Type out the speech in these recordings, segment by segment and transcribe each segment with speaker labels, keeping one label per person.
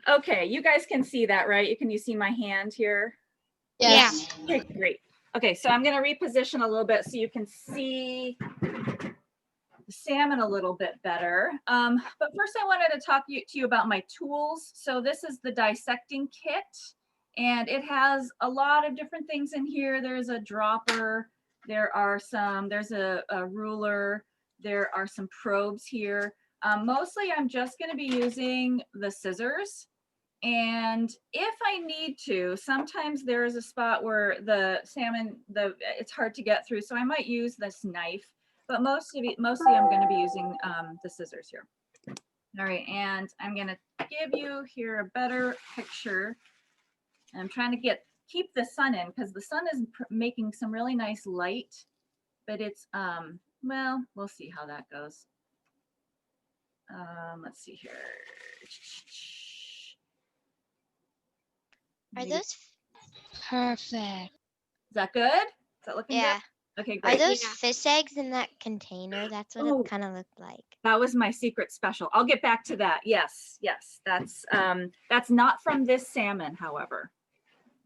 Speaker 1: Okay, you guys can see that, right? Can you see my hand here?
Speaker 2: Yes.
Speaker 1: Yeah. Okay, great. Okay, so I'm going to reposition a little bit so you can see the salmon a little bit better. But first I wanted to talk to you about my tools. So this is the dissecting kit, and it has a lot of different things in here. There's a dropper, there's a ruler, there are some probes here. Mostly I'm just going to be using the scissors. And if I need to, sometimes there is a spot where the salmon, it's hard to get through. So I might use this knife, but mostly I'm going to be using the scissors here. All right, and I'm going to give you here a better picture. I'm trying to keep the sun in because the sun is making some really nice light, but it's, well, we'll see how that goes. Let's see here.
Speaker 2: Are those
Speaker 3: perfect?
Speaker 1: Is that good? Is that looking good? Okay, great.
Speaker 2: Are those fish eggs in that container? That's what it kind of looked like.
Speaker 1: That was my secret special. I'll get back to that. Yes, that's not from this salmon, however.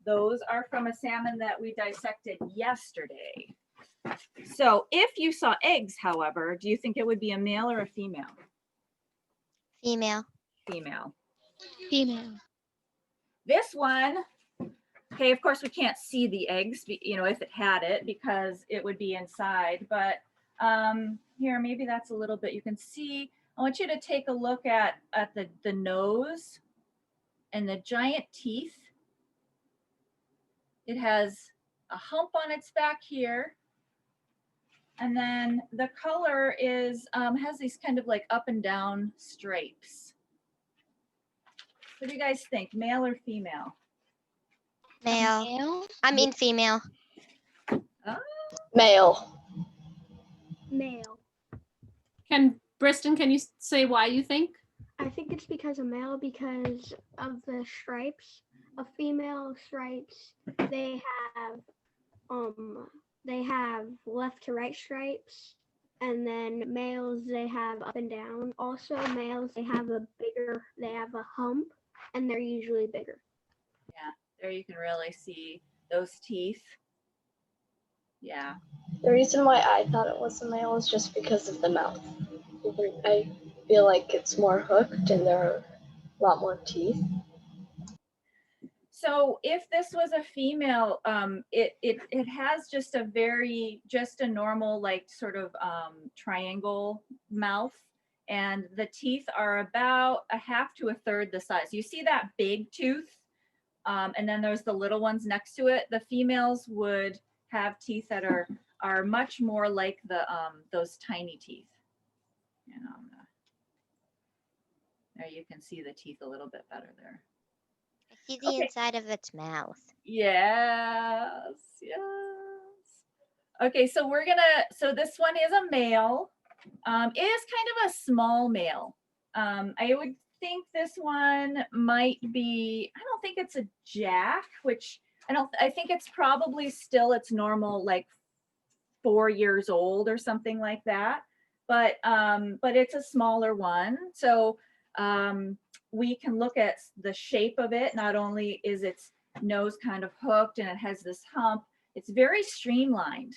Speaker 1: Those are from a salmon that we dissected yesterday. So if you saw eggs, however, do you think it would be a male or a female?
Speaker 2: Female.
Speaker 1: Female.
Speaker 3: Female.
Speaker 1: This one, okay, of course we can't see the eggs, if it had it, because it would be inside, but here, maybe that's a little bit, you can see, I want you to take a look at the nose and the giant teeth. It has a hump on its back here. And then the color has these kind of like up and down stripes. What do you guys think, male or female?
Speaker 2: Male. I mean female.
Speaker 4: Male.
Speaker 5: Male.
Speaker 6: Briston, can you say why you think?
Speaker 5: I think it's because of male because of the stripes. A female stripes, they have left to right stripes, and then males they have up and down. Also males they have a hump, and they're usually bigger.
Speaker 1: Yeah, there you can really see those teeth. Yeah.
Speaker 4: The reason why I thought it was a male is just because of the mouth. I feel like it's more hooked and there are a lot more teeth.
Speaker 1: So if this was a female, it has just a normal like sort of triangle mouth, and the teeth are about a half to a third the size. You see that big tooth, and then there's the little ones next to it. The females would have teeth that are much more like those tiny teeth. There you can see the teeth a little bit better there.
Speaker 2: I see the inside of its mouth.
Speaker 1: Yes. Okay, so so this one is a male. It is kind of a small male. I would think this one might be, I don't think it's a jack, which I think it's probably still its normal, like 4 years old or something like that. But it's a smaller one. So we can look at the shape of it. Not only is its nose kind of hooked and it has this hump, it's very streamlined.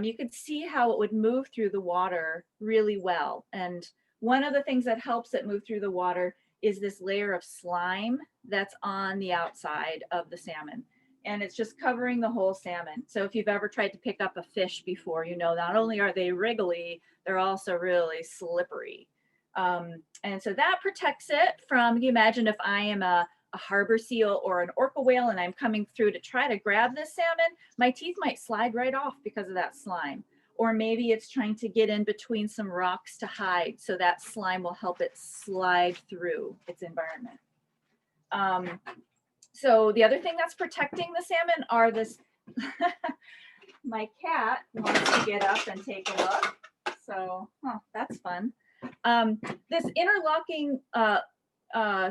Speaker 1: You could see how it would move through the water really well. And one of the things that helps it move through the water is this layer of slime that's on the outside of the salmon. And it's just covering the whole salmon. So if you've ever tried to pick up a fish before, not only are they wriggly, they're also really slippery. And so that protects it from, you imagine if I am a harbor seal or an orca whale and I'm coming through to try to grab this salmon, my teeth might slide right off because of that slime. Or maybe it's trying to get in between some rocks to hide, so that slime will help it slide through its environment. So the other thing that's protecting the salmon are this, my cat wants to get up and take a look. So, that's fun. This interlocking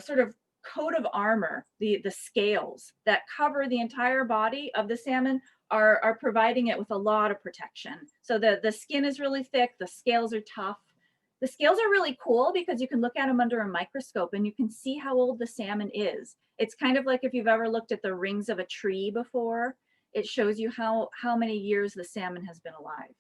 Speaker 1: sort of coat of armor, the scales that cover the entire body of the salmon are providing it with a lot of protection. So the skin is really thick, the scales are tough. The scales are really cool because you can look at them under a microscope and you can see how old the salmon is. It's kind of like if you've ever looked at the rings of a tree before, it shows you how many years the salmon has been alive.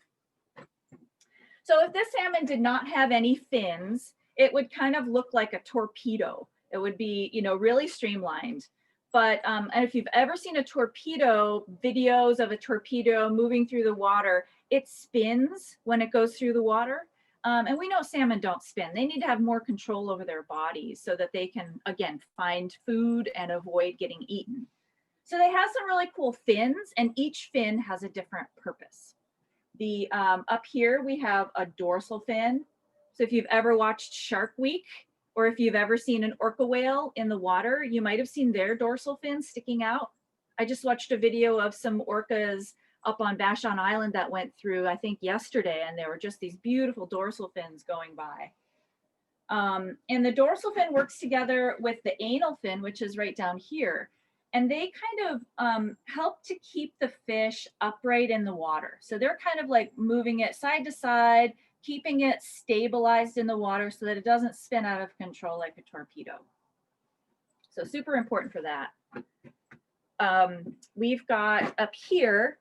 Speaker 1: So if this salmon did not have any fins, it would kind of look like a torpedo. It would be, you know, really streamlined. But and if you've ever seen a torpedo, videos of a torpedo moving through the water, it spins when it goes through the water. And we know salmon don't spin. They need to have more control over their bodies so that they can, again, find food and avoid getting eaten. So they have some really cool fins, and each fin has a different purpose. The up here we have a dorsal fin. So if you've ever watched Shark Week, or if you've ever seen an orca whale in the water, you might have seen their dorsal fins sticking out. I just watched a video of some orcas up on Vashon Island that went through, I think yesterday, and there were just these beautiful dorsal fins going by. And the dorsal fin works together with the anal fin, which is right down here. And they kind of help to keep the fish upright in the water. So they're kind of like moving it side to side, keeping it stabilized in the water so that it doesn't spin out of control like a torpedo. So super important for that. We've got up here,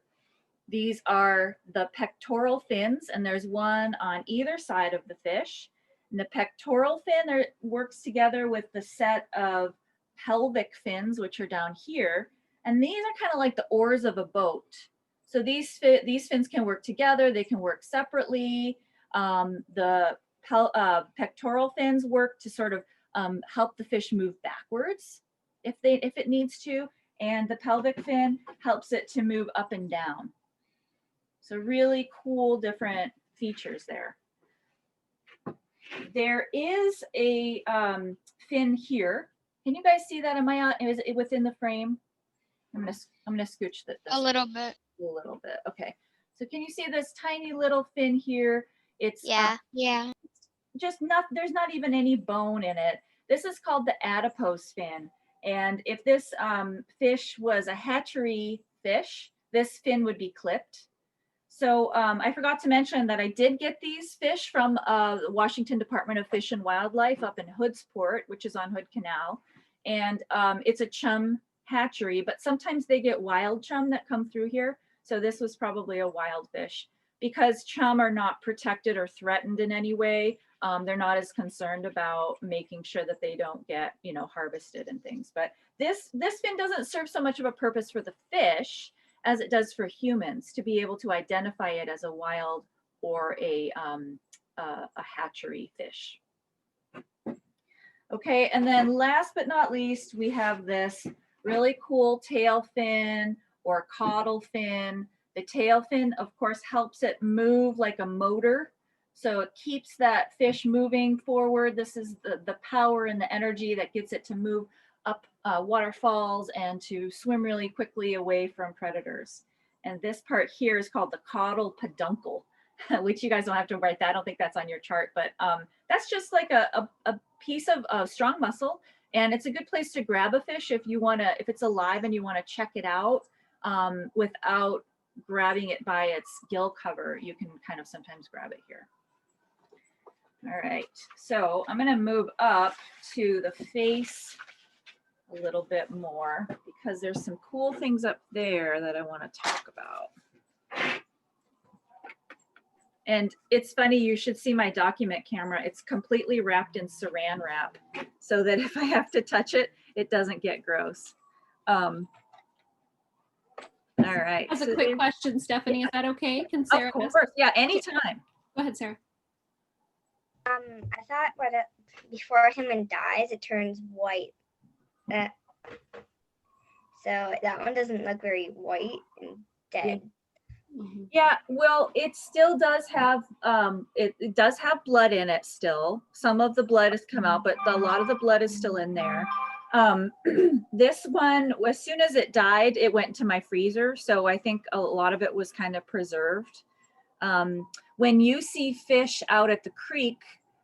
Speaker 1: these are the pectoral fins, and there's one on either side of the fish. And the pectoral fin works together with the set of pelvic fins, which are down here. And these are kind of like the oars of a boat. So these fins can work together, they can work separately. The pectoral fins work to sort of help the fish move backwards if it needs to, and the pelvic fin helps it to move up and down. So really cool different features there. There is a fin here. Can you guys see that? Is it within the frame? I'm gonna scooch this
Speaker 3: A little bit.
Speaker 1: a little bit. Okay. So can you see this tiny little fin here? It's
Speaker 2: Yeah.
Speaker 1: just there's not even any bone in it. This is called the adipose fin. And if this fish was a hatchery fish, this fin would be clipped. So I forgot to mention that I did get these fish from the Washington Department of Fish and Wildlife up in Hoodsport, which is on Hood Canal. And it's a chum hatchery, but sometimes they get wild chum that come through here. So this was probably a wild fish. Because chum are not protected or threatened in any way, they're not as concerned about making sure that they don't get, you know, harvested and things. But this fin doesn't serve so much of a purpose for the fish as it does for humans to be able to identify it as a wild or a hatchery fish. Okay, and then last but not least, we have this really cool tail fin or caudal fin. The tail fin, of course, helps it move like a motor. So it keeps that fish moving forward. This is the power and the energy that gets it to move up waterfalls and to swim really quickly away from predators. And this part here is called the caudal peduncle, which you guys don't have to write that. I don't think that's on your chart, but that's just like a piece of strong muscle. And it's a good place to grab a fish if it's alive and you want to check it out without grabbing it by its gill cover. You can kind of sometimes grab it here. All right, so I'm going to move up to the face a little bit more because there's some cool things up there that I want to talk about. And it's funny, you should see my document camera. It's completely wrapped in saran wrap so that if I have to touch it, it doesn't get gross. All right.
Speaker 6: That's a quick question, Stephanie.
Speaker 1: Yeah.
Speaker 6: Is that okay? Can Sarah?
Speaker 1: Of course, yeah, anytime.
Speaker 6: Go ahead, Sarah.
Speaker 7: I thought before a human dies, it turns white. So that one doesn't look very white and dead.
Speaker 1: Yeah, well, it still does have it does have blood in it still. Some of the blood has come out, but a lot of the blood is still in there. This one, as soon as it died, it went into my freezer. So I think a lot of it was kind of preserved. When you see fish out at the creek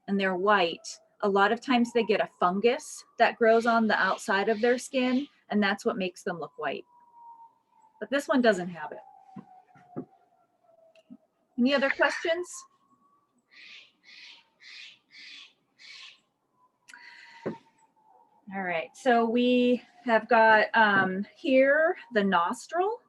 Speaker 1: and they're white, a lot of times they get a fungus that grows on the outside of their skin, and that's what makes them look white. But this one doesn't have it. Any other questions? All right, so we have got here the nostril.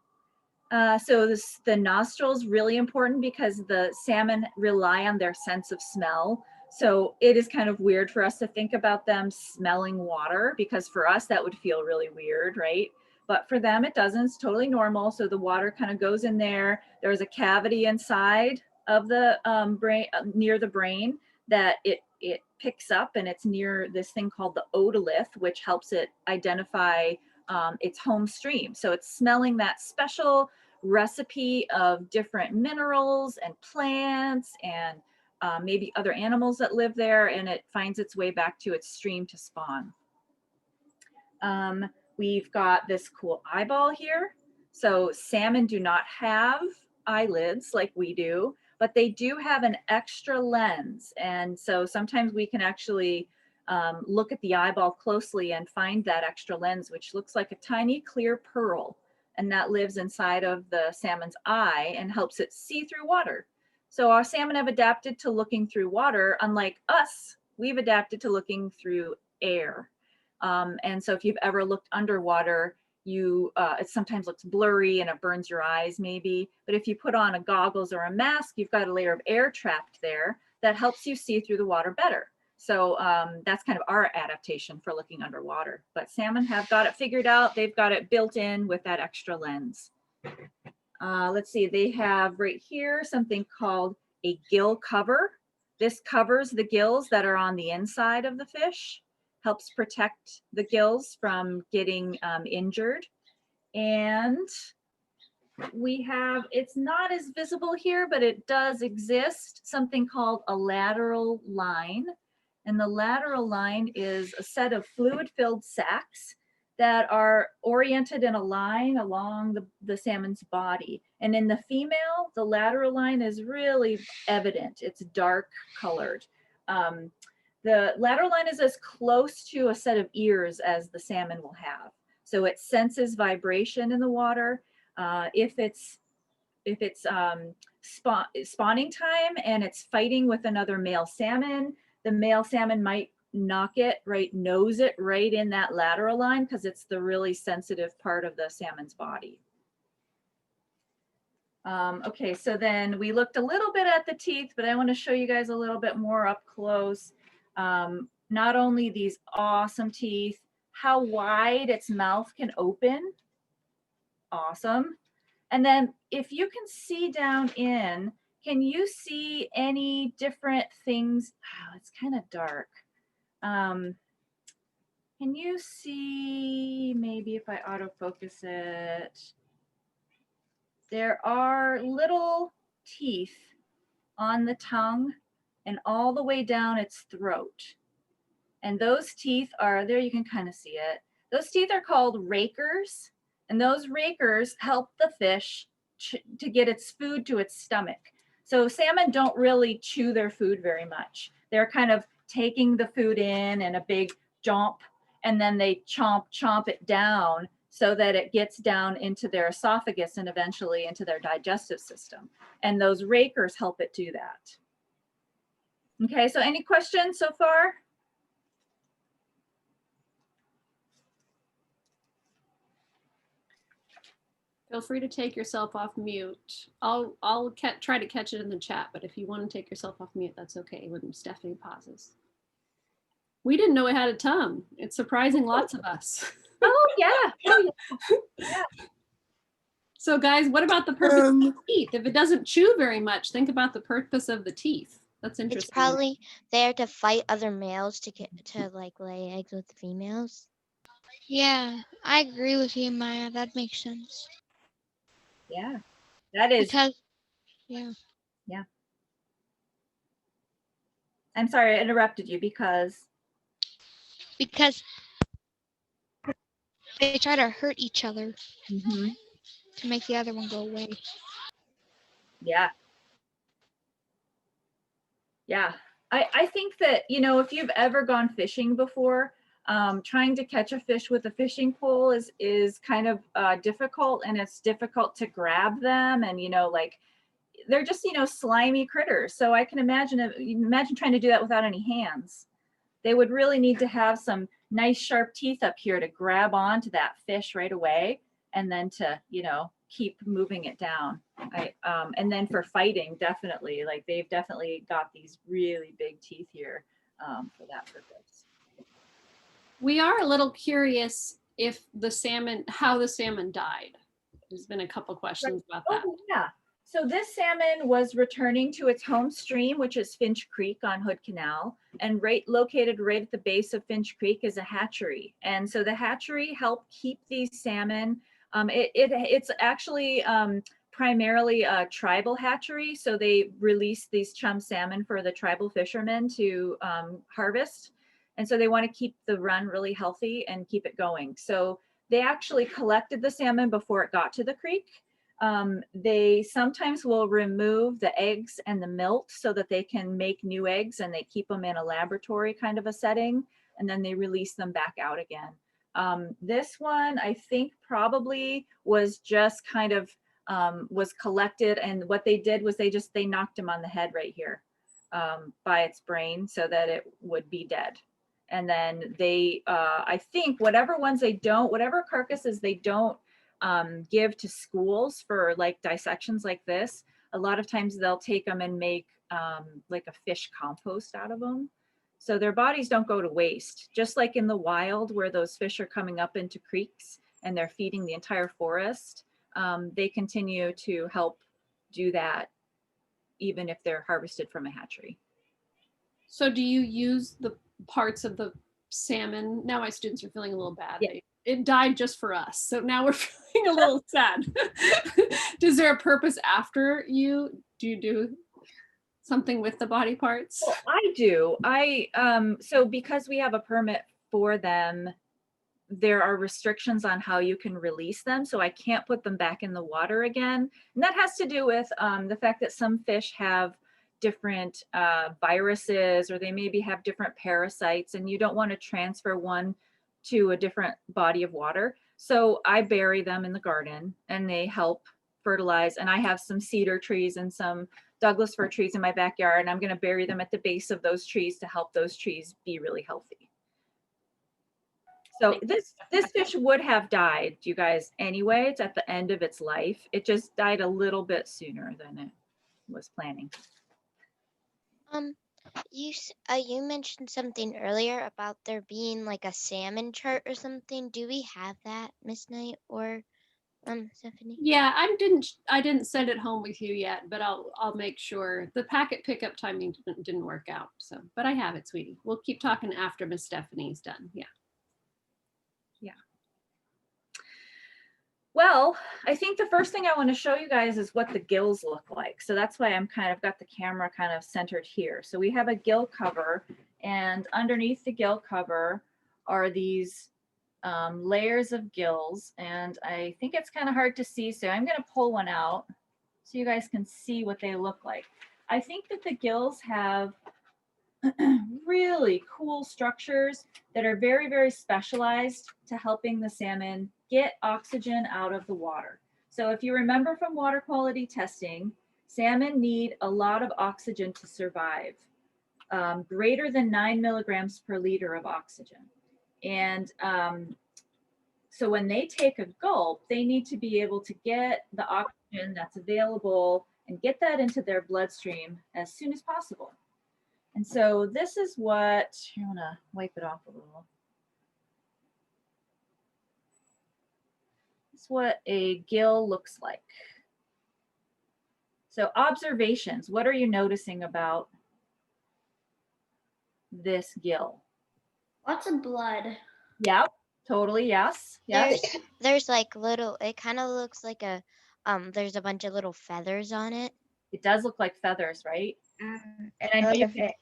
Speaker 1: The nostril is really important because the salmon rely on their sense of smell. So it is kind of weird for us to think about them smelling water, because for us that would feel really weird, right? But for them it doesn't. It's totally normal. So the water kind of goes in there. There's a cavity inside of the brain, near the brain, that it picks up, and it's near this thing called the otolith, which helps it identify its home stream. So it's smelling that special recipe of different minerals and plants and maybe other animals that live there, and it finds its way back to its stream to spawn. We've got this cool eyeball here. So salmon do not have eyelids like we do, but they do have an extra lens. And so sometimes we can actually look at the eyeball closely and find that extra lens, which looks like a tiny clear pearl. And that lives inside of the salmon's eye and helps it see through water. So our salmon have adapted to looking through water. Unlike us, we've adapted to looking through air. And so if you've ever looked underwater, it sometimes looks blurry and it burns your eyes maybe. But if you put on a goggles or a mask, you've got a layer of air trapped there that helps you see through the water better. So that's kind of our adaptation for looking underwater. But salmon have got it figured out. They've got it built in with that extra lens. Let's see, they have right here something called a gill cover. This covers the gills that are on the inside of the fish, helps protect the gills from getting injured. And we have, it's not as visible here, but it does exist, something called a lateral line. And the lateral line is a set of fluid-filled sacs that are oriented in a line along the salmon's body. And in the female, the lateral line is really evident. It's dark colored. The lateral line is as close to a set of ears as the salmon will have. So it senses vibration in the water. If it's spawning time and it's fighting with another male salmon, the male salmon might knock it right, nose it right in that lateral line, because it's the really sensitive part of the salmon's body. Okay, so then we looked a little bit at the teeth, but I want to show you guys a little bit more up close. Not only these awesome teeth, how wide its mouth can open. Awesome. And then if you can see down in, can you see any different things? Oh, it's kind of dark. Can you see, maybe if I autofocus it, there are little teeth on the tongue and all the way down its throat. And those teeth are, there you can kind of see it. Those teeth are called rakers. And those rakers help the fish to get its food to its stomach. So salmon don't really chew their food very much. They're kind of taking the food in a big jump, and then they chomp it down so that it gets down into their esophagus and eventually into their digestive system. And those rakers help it do that. Okay, so any questions so far?
Speaker 6: Feel free to take yourself off mute. I'll try to catch it in the chat, but if you want to take yourself off mute, that's okay when Stephanie pauses. We didn't know it had a tongue. It's surprising lots of us.
Speaker 1: Oh yeah. Oh, yeah.
Speaker 6: So guys, what about the purpose of the teeth? If it doesn't chew very much, think about the purpose of the teeth. That's interesting.
Speaker 2: It's probably there to fight other males to get to like lay eggs with the females.
Speaker 3: Yeah, I agree with you, Maya. That makes sense.
Speaker 1: Yeah, that is.
Speaker 3: Because, yeah.
Speaker 1: Yeah. I'm sorry, I interrupted you because
Speaker 3: they try to hurt each other
Speaker 1: mm-hmm.
Speaker 3: to make the other one go away.
Speaker 1: Yeah. Yeah. I think that, you know, if you've ever gone fishing before, trying to catch a fish with a fishing pole is kind of difficult, and it's difficult to grab them, and, you know, like they're just, you know, slimy critters. So I can imagine trying to do that without any hands. They would really need to have some nice sharp teeth up here to grab onto that fish right away, and then to, you know, keep moving it down. And then for fighting, definitely, like they've definitely got these really big teeth here for that purpose.
Speaker 6: We are a little curious if the salmon, how the salmon died. There's been a couple questions about that.
Speaker 1: Oh, yeah. So this salmon was returning to its home stream, which is Finch Creek on Hood Canal, and located right at the base of Finch Creek is a hatchery. And so the hatchery helped keep these salmon. It's actually primarily a tribal hatchery. So they release these chum salmon for the tribal fishermen to harvest. And so they want to keep the run really healthy and keep it going. So they actually collected the salmon before it got to the creek. They sometimes will remove the eggs and the milk so that they can make new eggs, and they keep them in a laboratory kind of a setting, and then they release them back out again. This one, I think probably was just kind of was collected, and what they did was they knocked him on the head right here by its brain so that it would be dead. And then they, I think whatever carcasses they don't give to schools for like dissections like this, a lot of times they'll take them and make like a fish compost out of them. So their bodies don't go to waste, just like in the wild where those fish are coming up into creeks and they're feeding the entire forest. They continue to help do that even if they're harvested from a hatchery.
Speaker 6: So do you use the parts of the salmon? Now my students are feeling a little bad.
Speaker 1: Yeah.
Speaker 6: It died just for us. So now we're feeling a little sad. Is there a purpose after you? Do you do something with the body parts?
Speaker 1: Well, I do. So because we have a permit for them, there are restrictions on how you can release them. So I can't put them back in the water again. And that has to do with the fact that some fish have different viruses, or they maybe have different parasites, and you don't want to transfer one to a different body of water. So I bury them in the garden and they help fertilize. And I have some cedar trees and some Douglas fir trees in my backyard, and I'm going to bury them at the base of those trees to help those trees be really healthy. So this fish would have died, you guys, anyway. It's at the end of its life. It just died a little bit sooner than it was planning.
Speaker 2: You mentioned something earlier about there being like a salmon chart or something. Do we have that, Miss Knight or Stephanie?
Speaker 6: Yeah, I didn't send it home with you yet, but I'll make sure. The packet pickup timing didn't work out. So, but I have it, sweetie. We'll keep talking after Miss Stephanie's done. Yeah.
Speaker 1: Yeah. Well, I think the first thing I want to show you guys is what the gills look like. So that's why I'm kind of got the camera kind of centered here. So we have a gill cover, and underneath the gill cover are these layers of gills. And I think it's kind of hard to see. So I'm going to pull one out so you guys can see what they look like. I think that the gills have really cool structures that are very, very specialized to helping the salmon get oxygen out of the water. So if you remember from water quality testing, salmon need a lot of oxygen to survive, greater than 9 milligrams per liter of oxygen. And so when they take a gulp, they need to be able to get the oxygen that's available and get that into their bloodstream as soon as possible. And so this is what, I want to wipe it off a little. This is what a gill looks like. So observations, what are you noticing about this gill?
Speaker 5: Lots of blood.
Speaker 1: Yep, totally, yes. Yes.
Speaker 2: There's like little, it kind of looks like a, there's a bunch of little feathers on it.
Speaker 1: It does look like feathers, right? And I know
Speaker 7: Like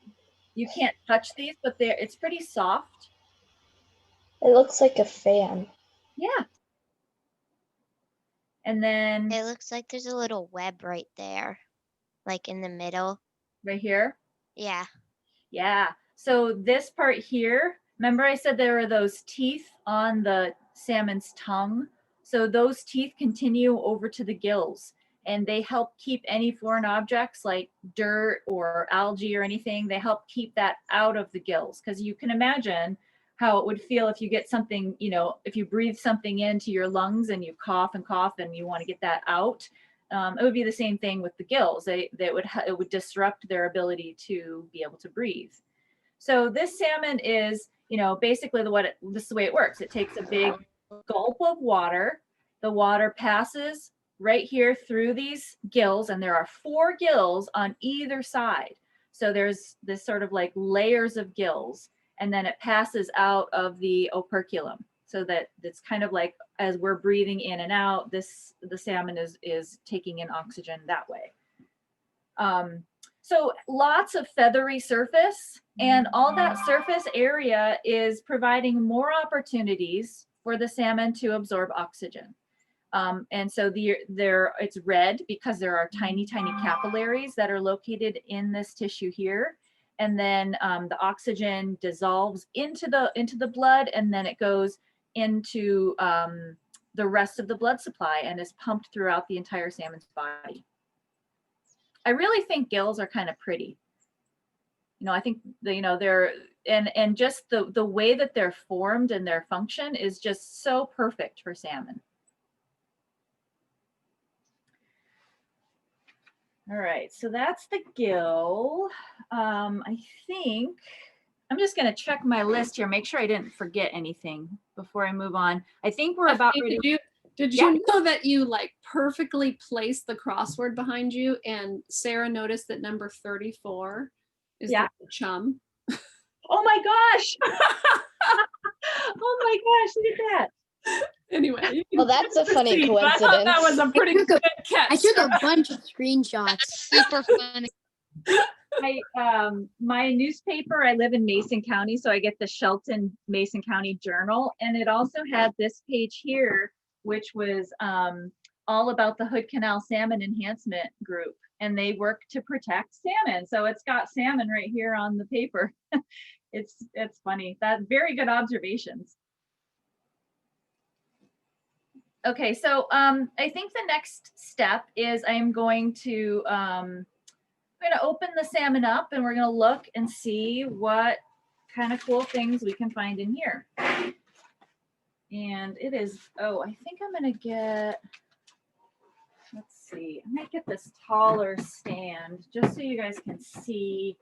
Speaker 1: you can't touch these, but it's pretty soft.
Speaker 4: It looks like a fan.
Speaker 1: Yeah. And then
Speaker 2: It looks like there's a little web right there, like in the middle.
Speaker 1: right here.
Speaker 2: Yeah.
Speaker 1: Yeah. So this part here, remember I said there are those teeth on the salmon's tongue. So those teeth continue over to the gills, and they help keep any foreign objects like dirt or algae or anything. They help keep that out of the gills, because you can imagine how it would feel if you get something, you know, if you breathe something into your lungs and you cough and you want to get that out. It would be the same thing with the gills. It would disrupt their ability to be able to breathe. So this salmon is, you know, basically this is the way it works. It takes a big gulp of water. The water passes right here through these gills, and there are 4 gills on either side. So there's this sort of like layers of gills, and then it passes out of the operculum. So that it's kind of like as we're breathing in and out, the salmon is taking in oxygen that way. So lots of feathery surface, and all that surface area is providing more opportunities for the salmon to absorb oxygen. And so it's red because there are tiny, tiny capillaries that are located in this tissue here. And then the oxygen dissolves into the blood, and then it goes into the rest of the blood supply and is pumped throughout the entire salmon's body. I really think gills are kind of pretty. You know, I think they're and just the way that they're formed and their function is just so perfect for salmon. All right, so that's the gill. I think I'm just going to check my list here, make sure I didn't forget anything before I move on. I think we're about ready.
Speaker 6: Did you know that you like perfectly placed the crossword behind you, and Sarah noticed that number 34 is the chum?
Speaker 1: Oh my gosh! Oh my gosh! Look at that.
Speaker 6: Anyway.
Speaker 4: Well, that's a funny coincidence.
Speaker 6: I thought that was a pretty good catch.
Speaker 8: I took a bunch of screenshots.
Speaker 3: Super funny.
Speaker 1: My newspaper, I live in Mason County, so I get the Shelton Mason County Journal, and it also had this page here, which was all about the Hood Canal Salmon Enhancement Group, and they work to protect salmon. So it's got salmon right here on the paper. It's funny. That very good observations. Okay, so I think the next step is I'm going to open the salmon up, and we're going to look and see what kind of cool things we can find in here. And it is, oh, I think I'm going to get, let's see, I might get this taller stand just so you guys can see.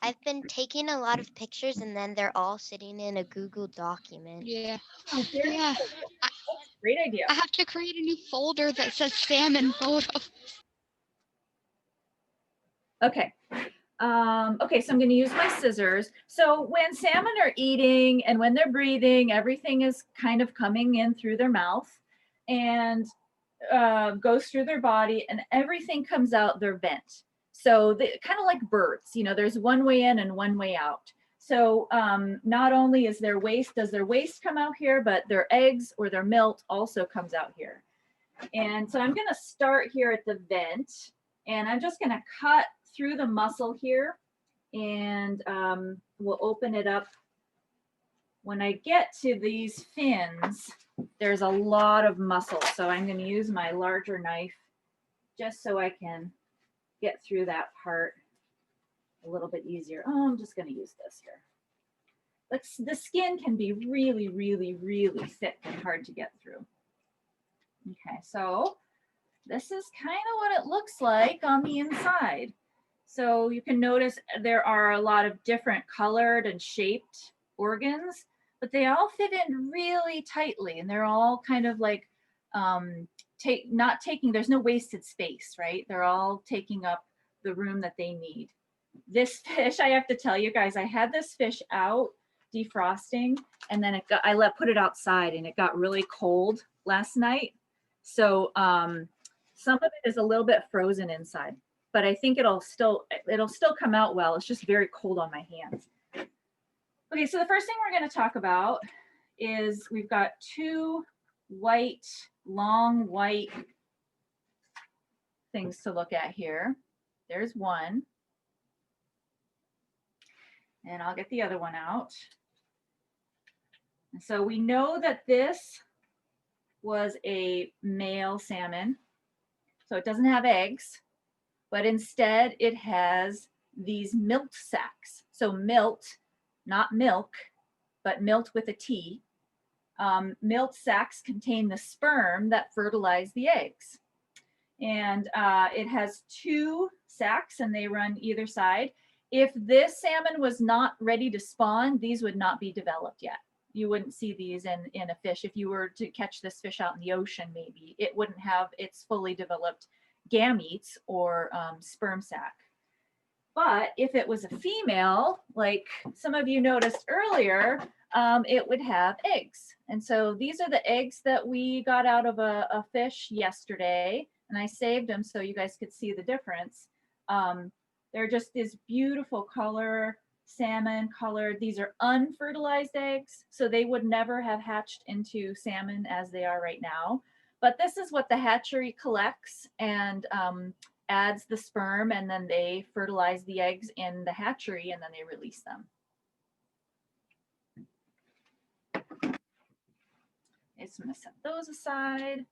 Speaker 2: I've been taking a lot of pictures, and then they're all sitting in a Google document.
Speaker 3: Yeah.
Speaker 1: Oh,
Speaker 3: Yeah.
Speaker 1: Great idea.
Speaker 3: I have to create a new folder that says salmon photos.
Speaker 1: Okay. Okay, so I'm going to use my scissors. So when salmon are eating and when they're breathing, everything is kind of coming in through their mouth and goes through their body, and everything comes out their vent. So they kind of like birds, you know, there's one way in and one way out. So not only does their waste come out here, but their eggs or their milk also comes out here. And so I'm going to start here at the vent, and I'm just going to cut through the muscle here, and we'll open it up. When I get to these fins, there's a lot of muscle, so I'm going to use my larger knife just so I can get through that part a little bit easier. Oh, I'm just going to use this here. The skin can be really, really, really thick and hard to get through. Okay, so this is kind of what it looks like on the inside. So you can notice there are a lot of different colored and shaped organs, but they all fit in really tightly, and they're all kind of like there's no wasted space, right? They're all taking up the room that they need. This fish, I have to tell you guys, I had this fish out defrosting, and then I put it outside, and it got really cold last night. So some of it is a little bit frozen inside, but I think it'll still come out well. It's just very cold on my hands. Okay, so the first thing we're going to talk about is we've got 2 long white things to look at here. There's one, and I'll get the other one out. And so we know that this was a male salmon, so it doesn't have eggs, but instead it has these milk sacs. So milk, not milk, but milt with a T. Milt sacs contain the sperm that fertilize the eggs. And it has 2 sacs and they run either side. If this salmon was not ready to spawn, these would not be developed yet. You wouldn't see these in a fish. If you were to catch this fish out in the ocean, maybe it wouldn't have its fully developed gametes or sperm sac. But if it was a female, like some of you noticed earlier, it would have eggs. And so these are the eggs that we got out of a fish yesterday, and I saved them so you guys could see the difference. They're just this beautiful color, salmon colored. These are unfertilized eggs, so they would never have hatched into salmon as they are right now. But this is what the hatchery collects and adds the sperm, and then they fertilize the eggs in the hatchery and then they release them. Okay, so I'm gonna set those aside.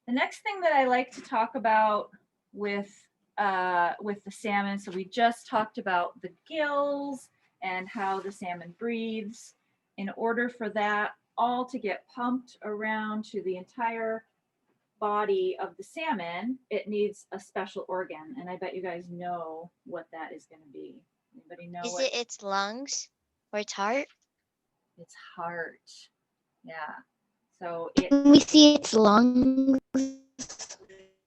Speaker 1: The next thing that I like to talk about with the salmon, so we just talked about the gills and how the salmon breathes. In order for that all to get pumped around to the entire body of the salmon, it needs a special organ, and I bet you guys know what that is going to be. Anybody know?
Speaker 2: Is it its lungs or its heart?
Speaker 1: Its heart. Yeah. So
Speaker 3: Can we see its lungs?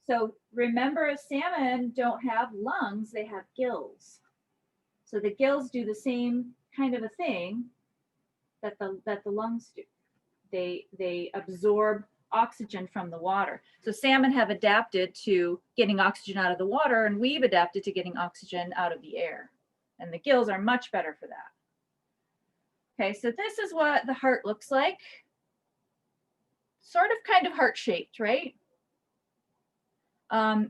Speaker 1: So remember, salmon don't have lungs, they have gills. So the gills do the same kind of a thing that the lungs do. They absorb oxygen from the water. So salmon have adapted to getting oxygen out of the water, and we've adapted to getting oxygen out of the air. And the gills are much better for that. Okay, so this is what the heart looks like. Sort of kind of heart-shaped, right?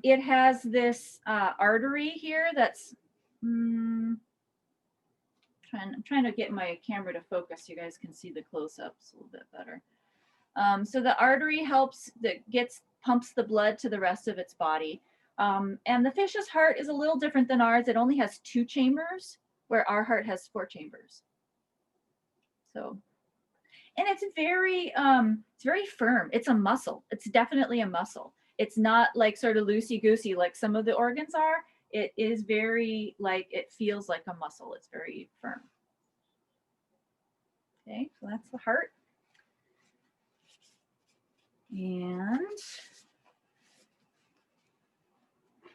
Speaker 1: It has this artery here that's, I'm trying to get my camera to focus so you guys can see the close-ups a little bit better. So the artery pumps the blood to the rest of its body. And the fish's heart is a little different than ours. It only has 2 chambers, where our heart has 4 chambers. So, and it's very firm. It's a muscle. It's definitely a muscle. It's not like sort of loosey-goosey like some of the organs are. It is very, like, it feels like a muscle. It's very firm. Okay, so that's the heart. And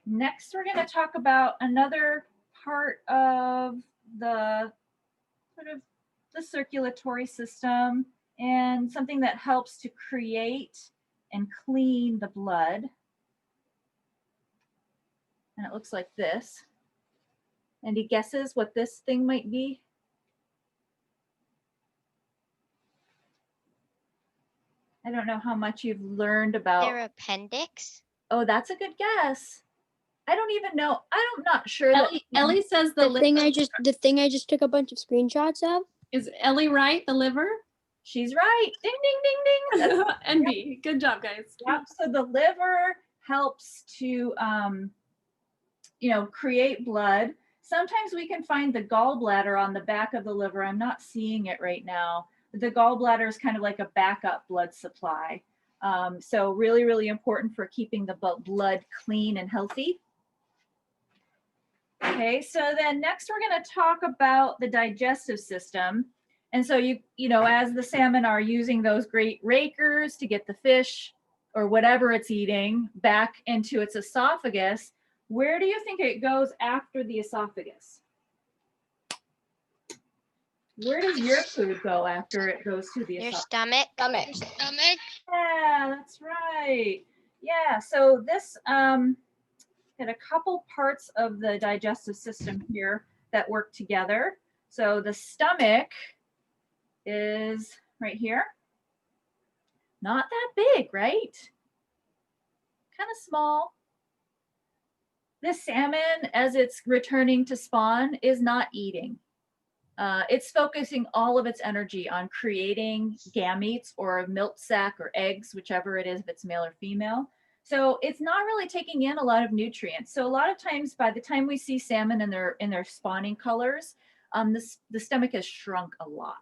Speaker 1: next we're going to talk about another part of the sort of the circulatory system and something that helps to create and clean the blood. And it looks like this. Any guesses what this thing might be? I don't know how much you've learned about.
Speaker 2: Their appendix?
Speaker 1: Oh, that's a good guess. I don't even know. I'm not sure.
Speaker 6: Ellie says
Speaker 8: The thing I just took a bunch of screenshots of.
Speaker 6: Is Ellie right? The liver?
Speaker 1: She's right. Ding, ding, ding, ding.
Speaker 6: And B. Good job, guys.
Speaker 1: Yep. So the liver helps to, create blood. Sometimes we can find the gallbladder on the back of the liver. I'm not seeing it right now. The gallbladder is kind of like a backup blood supply. So really, really important for keeping the blood clean and healthy. Okay, so then next we're going to talk about the digestive system. And so as the salmon are using those great rakers to get the fish or whatever it's eating back into its esophagus, where do you think it goes after the esophagus? Where does your food go after it goes to the
Speaker 2: Your
Speaker 1: esophagus?
Speaker 2: stomach?
Speaker 3: Stomach.
Speaker 1: Yeah, that's right. Yeah, so this got a couple parts of the digestive system here that work together. So the stomach is right here. Not that big, right? Kind of small. This salmon, as it's returning to spawn, is not eating. It's focusing all of its energy on creating gametes or a milk sac or eggs, whichever it is, if it's male or female. So it's not really taking in a lot of nutrients. So a lot of times by the time we see salmon in their spawning colors, the stomach has shrunk a lot.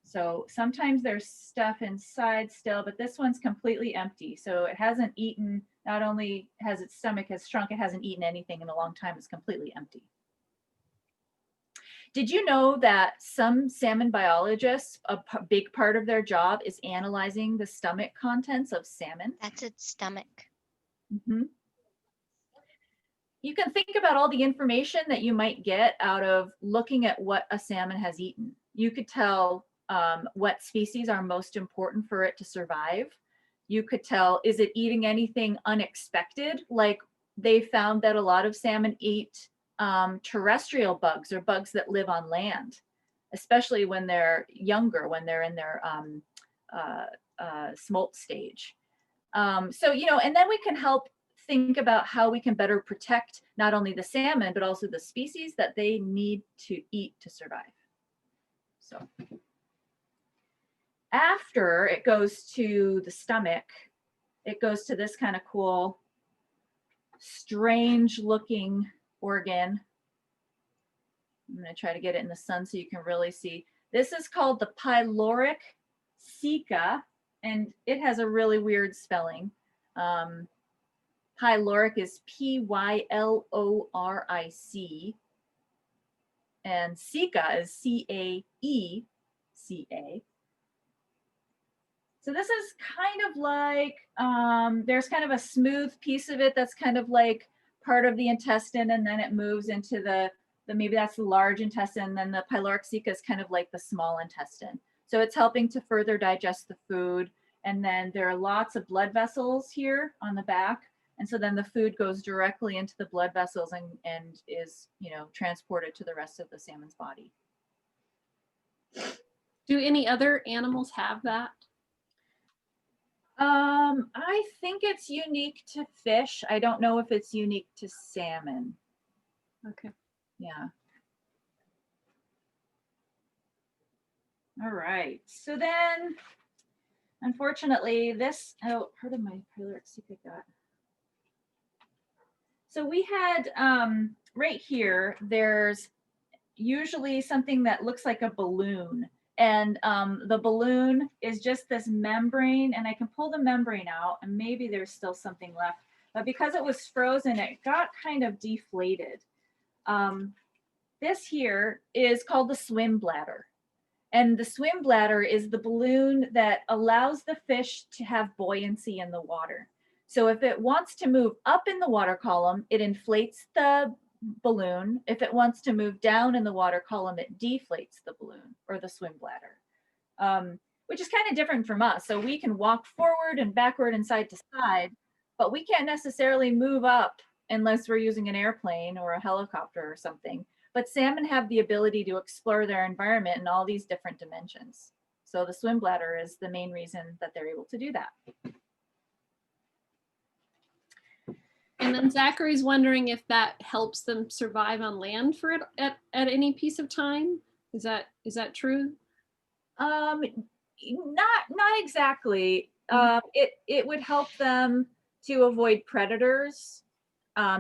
Speaker 1: So sometimes there's stuff inside still, but this one's completely empty. So it hasn't eaten, not only has its stomach has shrunk, it hasn't eaten anything in a long time. It's completely empty. Did you know that some salmon biologists, a big part of their job is analyzing the stomach contents of salmon?
Speaker 2: That's its stomach.
Speaker 1: Mm-hmm. You can think about all the information that you might get out of looking at what a salmon has eaten. You could tell what species are most important for it to survive. You could tell, is it eating anything unexpected? Like they found that a lot of salmon eat terrestrial bugs or bugs that live on land, especially when they're younger, when they're in their smolt stage. So, you know, and then we can help think about how we can better protect not only the salmon, but also the species that they need to eat to survive. So after it goes to the stomach, it goes to this kind of cool, strange looking organ. I'm going to try to get it in the sun so you can really see. This is called the pyloric ceca, and it has a really weird spelling. Pyloric is Pyloric, and ceca is Caeca. So this is kind of like, there's kind of a smooth piece of it that's kind of like part of the intestine, and then it moves into the maybe that's the large intestine, and then the pyloric ceca is kind of like the small intestine. So it's helping to further digest the food. And then there are lots of blood vessels here on the back. And so then the food goes directly into the blood vessels and is, you know, transported to the rest of the salmon's body.
Speaker 6: Do any other animals have that?
Speaker 1: I think it's unique to fish. I don't know if it's unique to salmon.
Speaker 6: Okay.
Speaker 1: Yeah. All right. So then, unfortunately, this, oh, part of my pyloric ceca got. So we had, right here, there's usually something that looks like a balloon. And the balloon is just this membrane, and I can pull the membrane out, and maybe there's still something left. But because it was frozen, it got kind of deflated. This here is called the swim bladder. And the swim bladder is the balloon that allows the fish to have buoyancy in the water. So if it wants to move up in the water column, it inflates the balloon. If it wants to move down in the water column, it deflates the balloon or the swim bladder, which is kind of different from us. So we can walk forward and backward and side to side, but we can't necessarily move up unless we're using an airplane or a helicopter or something. But salmon have the ability to explore their environment in all these different dimensions. So the swim bladder is the main reason that they're able to do that.
Speaker 6: And then Zachary's wondering if that helps them survive on land for it at any piece of time. Is that true?
Speaker 1: Not exactly. It would help them to avoid predators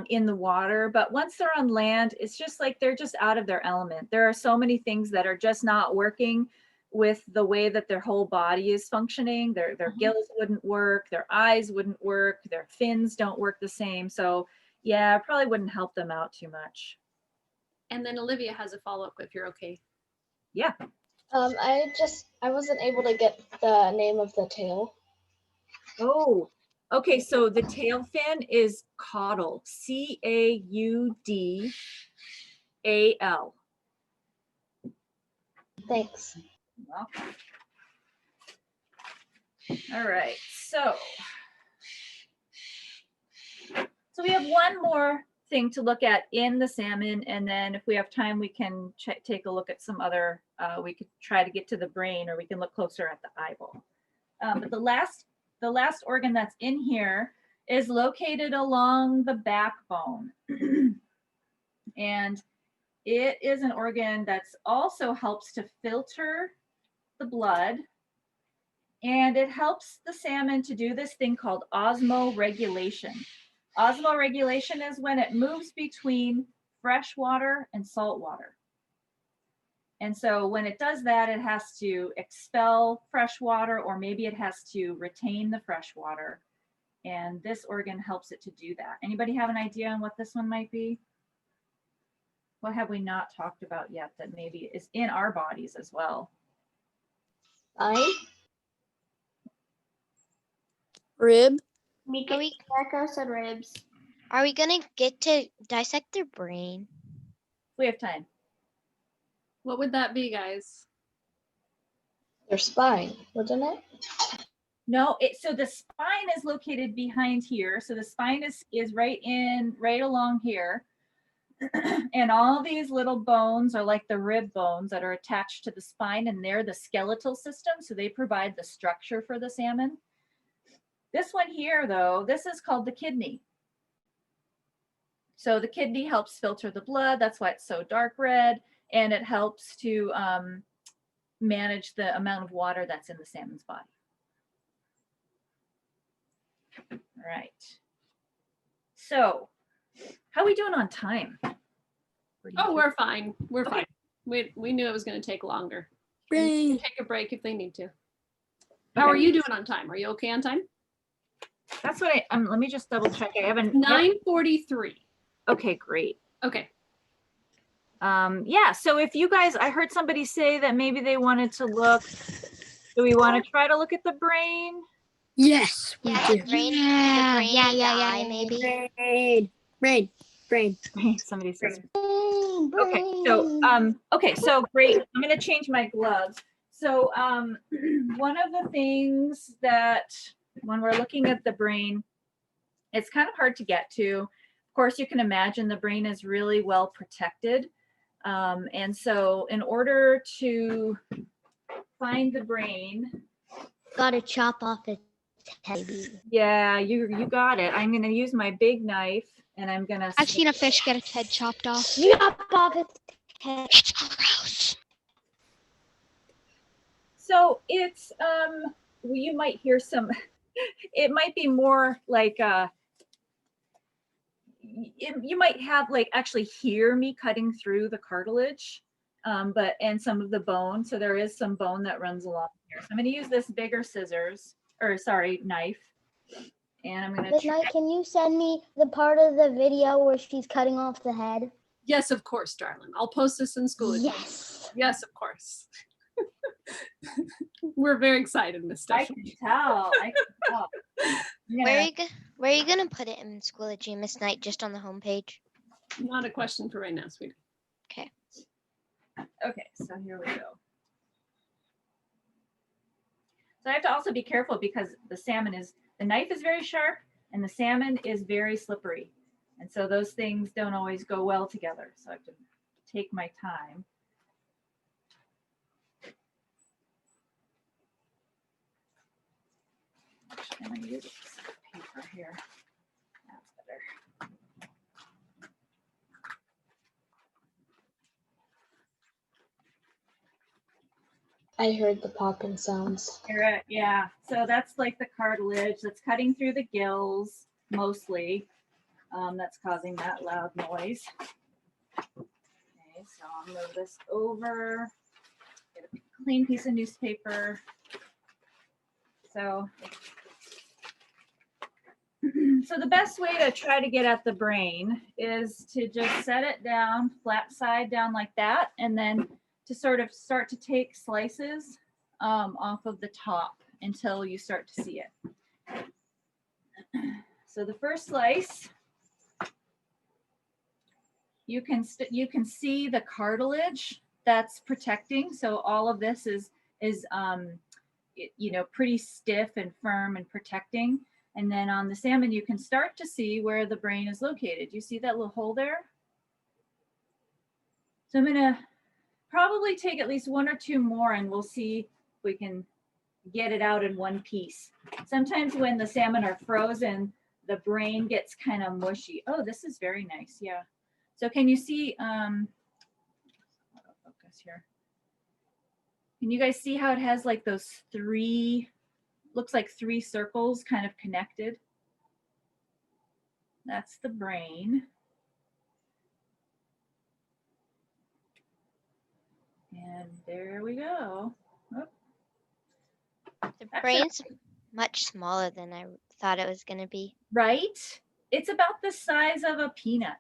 Speaker 1: in the water, but once they're on land, it's just like they're just out of their element. There are so many things that are just not working with the way that their whole body is functioning. Their gills wouldn't work, their eyes wouldn't work, their fins don't work the same. So yeah, it probably wouldn't help them out too much.
Speaker 6: And then Olivia has a follow-up if you're okay.
Speaker 1: Yeah.
Speaker 4: I wasn't able to get the name of the tail.
Speaker 1: Oh, okay. So the tail fin is caudal, Caudal.
Speaker 4: Thanks.
Speaker 1: Welcome. All right, so we have one more thing to look at in the salmon, and then if we have time, we can take a look at some other, we could try to get to the brain, or we can look closer at the eyeball. But the last organ that's in here is located along the backbone. And it is an organ that's also helps to filter the blood And it helps the salmon to do this thing called osmoregulation. Osmoregulation is when it moves between fresh water and salt water. And so when it does that, it has to expel fresh water, or maybe it has to retain the fresh water. And this organ helps it to do that. Anybody have an idea on what this one might be? What have we not talked about yet that maybe is in our bodies as well?
Speaker 4: Spine?
Speaker 8: Rib.
Speaker 2: Are we-
Speaker 5: Echo said ribs.
Speaker 2: Are we gonna get to dissect their brain?
Speaker 1: We have time.
Speaker 6: What would that be, guys?
Speaker 4: Their spine, wouldn't it?
Speaker 1: No, so the spine is located behind here. So the spine is right along here. And all these little bones are like the rib bones that are attached to the spine, and they're the skeletal system. So they provide the structure for the salmon. This one here, though, this is called the kidney. So the kidney helps filter the blood. That's why it's so dark red. And it helps to manage the amount of water that's in the salmon's body. All right. So how are we doing on time?
Speaker 6: Oh, we're fine. We're fine. We knew it was going to take longer. We can take a break if they need to. How are you doing on time? Are you okay on time?
Speaker 1: That's what let me just double check. I haven't.
Speaker 6: 9:43.
Speaker 1: Okay, great.
Speaker 6: Okay.
Speaker 1: Yeah, so if you guys, I heard somebody say that maybe they wanted to look, do we want to try to look at the brain?
Speaker 8: Yes, we
Speaker 2: Yeah,
Speaker 8: do.
Speaker 2: the brain.
Speaker 3: Yeah,
Speaker 2: The brain
Speaker 3: yeah,
Speaker 2: and
Speaker 3: yeah,
Speaker 2: the
Speaker 3: yeah,
Speaker 2: eye,
Speaker 3: yeah.
Speaker 2: maybe.
Speaker 8: Brain.
Speaker 1: Somebody says. Okay, so great. I'm going to change my gloves. So one of the things that when we're looking at the brain, it's kind of hard to get to. Of course, you can imagine the brain is really well protected. And so in order to find the brain,
Speaker 2: Gotta chop off its head.
Speaker 1: yeah, you got it. I'm going to use my big knife, and I'm going to.
Speaker 3: I've seen a fish get its head chopped off.
Speaker 2: Chop off its head.
Speaker 3: It's gross.
Speaker 1: So it's you might hear some. It might be more like you might have like actually hear me cutting through the cartilage, and some of the bone. So there is some bone that runs along here. So I'm going to use this bigger knife, and I'm going to.
Speaker 9: Midnight, can you send me the part of the video where she's cutting off the head?
Speaker 6: Yes, of course, darling. I'll post this in school.
Speaker 9: Yes.
Speaker 6: Yes, of course. We're very excited, Miss
Speaker 1: I
Speaker 6: Stephanie.
Speaker 1: can tell.
Speaker 2: Where are you gonna put it in Schoology, Miss Knight? Just on the homepage?
Speaker 6: Not a question for right now, sweetie.
Speaker 2: Okay.
Speaker 1: Okay, so here we go. So I have to also be careful because the knife is very sharp and the salmon is very slippery. And so those things don't always go well together. So I have to take my time. Actually, I'm going to use a piece of paper here. That's better.
Speaker 4: I heard the popping sounds.
Speaker 1: Yeah, so that's like the cartilage that's cutting through the gills mostly. That's causing that loud noise. Okay, so I'll move this over. Get a clean piece of newspaper. So the best way to try to get at the brain is to just set it down, flat side down like that, and then to sort of start to take slices off of the top until you start to see it. So the first slice, you can see the cartilage that's protecting. So all of this is pretty stiff and firm and protecting. And then on the salmon, you can start to see where the brain is located. You see that little hole there? So I'm gonna probably take at least one or two more and we'll see if we can get it out in one piece. Sometimes when the salmon are frozen, the brain gets kind of mushy. Oh, this is very nice, yeah. So can you see, focus here. Can you guys see how it has like those three looks like 3 circles kind of connected. That's the brain. And there we go. Oh.
Speaker 2: The brain's much smaller than I thought it was going to be.
Speaker 1: Right? It's about the size of a peanut.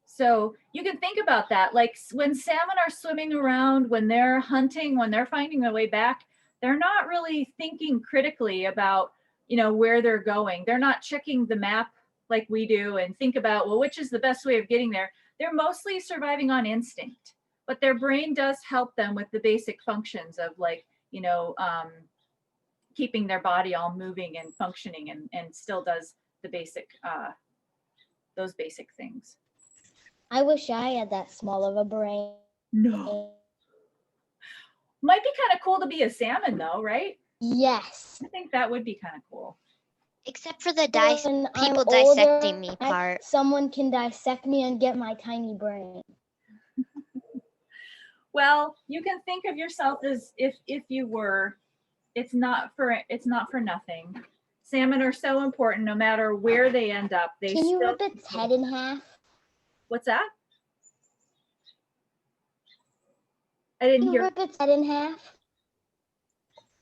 Speaker 1: So you can think about that. Like when salmon are swimming around, when they're hunting, when they're finding their way back, they're not really thinking critically about, you know, where they're going. They're not checking the map like we do and think about, well, which is the best way of getting there. They're mostly surviving on instinct, but their brain does help them with the basic functions of, like, you know, keeping their body all moving and functioning, and still does the basic, those basic things.
Speaker 9: I wish I had that small of a brain.
Speaker 1: No. Might be kind of cool to be a salmon though, right?
Speaker 9: Yes.
Speaker 1: I think that would be kind of cool.
Speaker 2: Except for the
Speaker 9: When I'm
Speaker 2: people dissecting
Speaker 9: older,
Speaker 2: me part.
Speaker 9: someone can dissect me and get my tiny brain.
Speaker 1: Well, you can think of yourself as if you were. It's not for nothing. Salmon are so important no matter where they end up. They
Speaker 9: Can you
Speaker 1: still,
Speaker 9: rip its head in half?
Speaker 1: What's that? I
Speaker 9: Can
Speaker 1: didn't
Speaker 9: you
Speaker 1: hear.
Speaker 9: rip its head in half?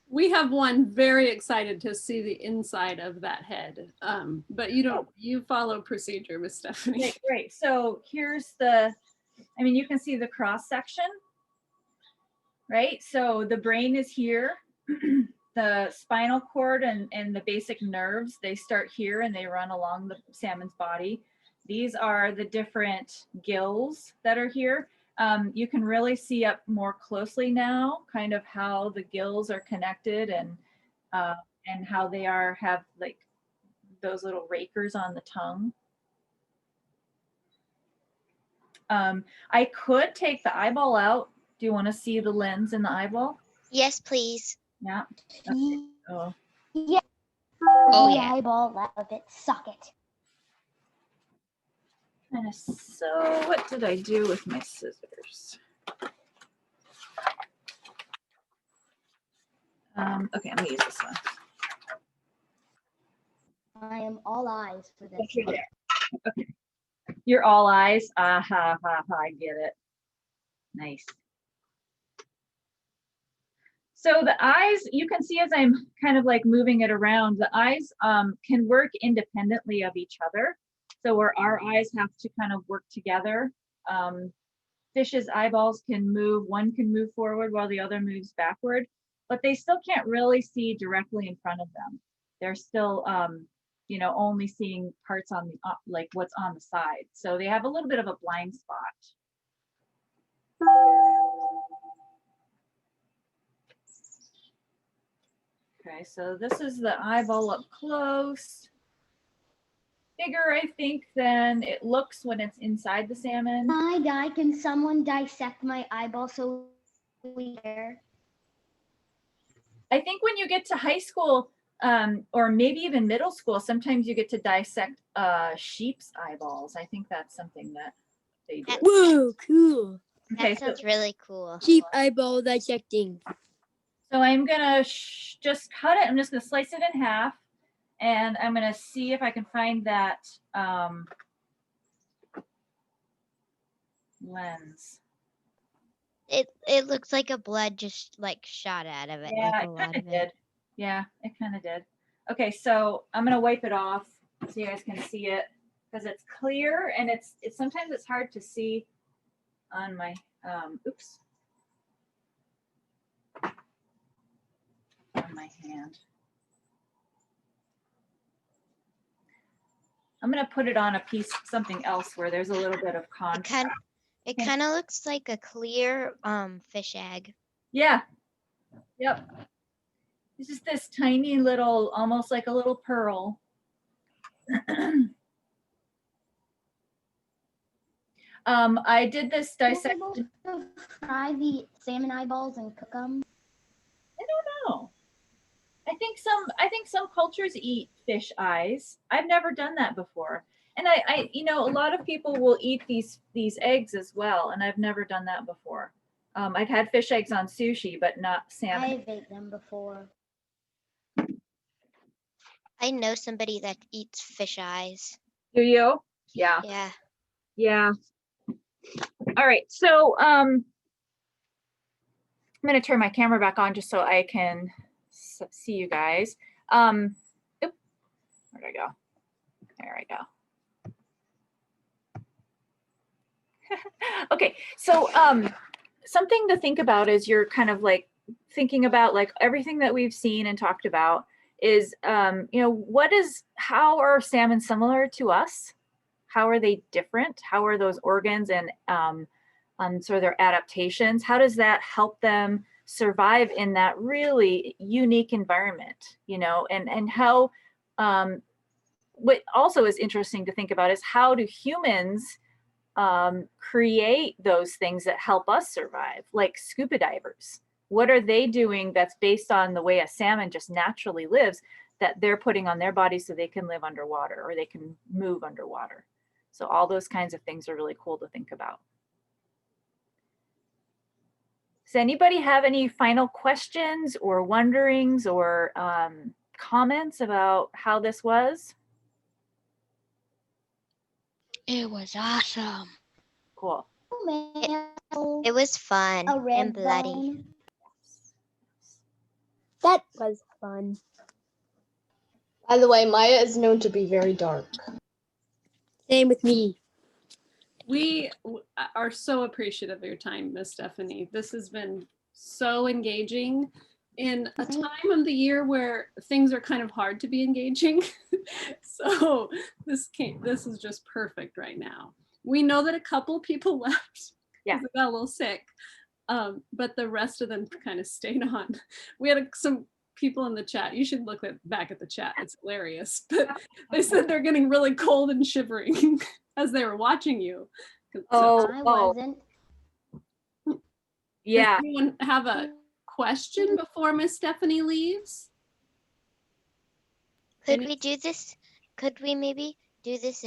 Speaker 6: We have one very excited to see the inside of that head. But you don't, you follow procedure, Miss Stephanie.
Speaker 1: Okay, great. So here's the, I mean, you can see the cross section, right? So the brain is here. The spinal cord and the basic nerves, they start here and they run along the salmon's body. These are the different gills that are here. You can really see up more closely now, kind of how the gills are connected and how they have like those little rakers on the tongue. I could take the eyeball out. Do you want to see the lens in the eyeball?
Speaker 2: Yes, please.
Speaker 1: Yeah. Okay. Oh.
Speaker 9: Yeah.
Speaker 2: Oh,
Speaker 9: the
Speaker 2: yeah.
Speaker 9: eyeball out of it. Suck it.
Speaker 1: So what did I do with my scissors? Okay, I'm gonna use this one.
Speaker 9: I am all eyes for this.
Speaker 1: You're there. Okay. You're all eyes. Ah ha ha ha. I get it. Nice. So the eyes, you can see as I'm kind of like moving it around, the eyes can work independently of each other. So where our eyes have to kind of work together, fish's eyeballs can move, one can move forward while the other moves backward, but they still can't really see directly in front of them. They're still, you know, only seeing parts on the, like what's on the side. So they have a little bit of a blind spot. Okay, so this is the eyeball up close. Bigger, I think, than it looks when it's inside the salmon.
Speaker 9: My guy, can someone dissect my eyeball so we care?
Speaker 1: I think when you get to high school, or maybe even middle school, sometimes you get to dissect sheep's eyeballs. I think that's something that they do.
Speaker 8: Whoa, cool.
Speaker 1: Okay,
Speaker 2: That sounds really cool.
Speaker 8: Sheep eyeball dissecting.
Speaker 1: so I'm gonna just cut it. I'm just gonna slice it in half, and I'm gonna see if I can find that lens.
Speaker 2: It looks like a blood just like shot out of it.
Speaker 1: Yeah,
Speaker 2: like a
Speaker 1: it
Speaker 2: lot
Speaker 1: kind of
Speaker 2: of it.
Speaker 1: did. Yeah, it kind of did. Okay, so I'm gonna wipe it off so you guys can see it because it's clear and it's sometimes it's hard to see on my oops, on my hand. I'm gonna put it on a piece, something else where there's a little bit of contrast.
Speaker 2: It kind of looks like a clear fish egg.
Speaker 1: Yeah. Yep. This is this tiny little, almost like a little pearl. I did this dissection.
Speaker 9: Fry the salmon eyeballs and cook them.
Speaker 1: I don't know. I think some cultures eat fish eyes. I've never done that before. And I you know, a lot of people will eat these eggs as well, and I've never done that before. I've had fish eggs on sushi, but not salmon.
Speaker 9: I've ate them before.
Speaker 2: I know somebody that eats fish eyes.
Speaker 1: Do you? Yeah.
Speaker 2: Yeah.
Speaker 1: Yeah. All right. So I'm going to turn my camera back on just so I can see you guys. Oop, where'd I go? There I go. Okay. So something to think about as you're kind of like thinking about like everything that we've seen and talked about is, you know, how are salmon similar to us? How are they different? How are those organs and sort of their adaptations? How does that help them survive in that really unique environment, you know? And how, what also is interesting to think about is how do humans create those things that help us survive, like scuba divers? What are they doing that's based on the way a salmon just naturally lives that they're putting on their body so they can live underwater or they can move underwater? So all those kinds of things are really cool to think about. Does anybody have any final questions or wonderings or comments about how this was?
Speaker 3: It was awesome.
Speaker 1: Cool.
Speaker 2: It was fun
Speaker 9: A red
Speaker 2: and bloody.
Speaker 9: bone.
Speaker 8: That was fun.
Speaker 4: By the way, Maya is known to be very dark.
Speaker 8: Same with me.
Speaker 6: We are so appreciative of your time, Miss Stephanie. This has been so engaging in a time of the year where things are kind of hard to be engaging. So this is just perfect right now. We know that a couple people left
Speaker 1: Yeah.
Speaker 6: because they got a little sick, but the rest of them kind of stayed on. We had some people in the chat. You should look back at the chat. It's hilarious. But they said they're getting really cold and shivering as they were watching you.
Speaker 9: I wasn't.
Speaker 1: Yeah.
Speaker 6: Does anyone have a question before Miss Stephanie leaves?
Speaker 2: Could we do this? Could we maybe do this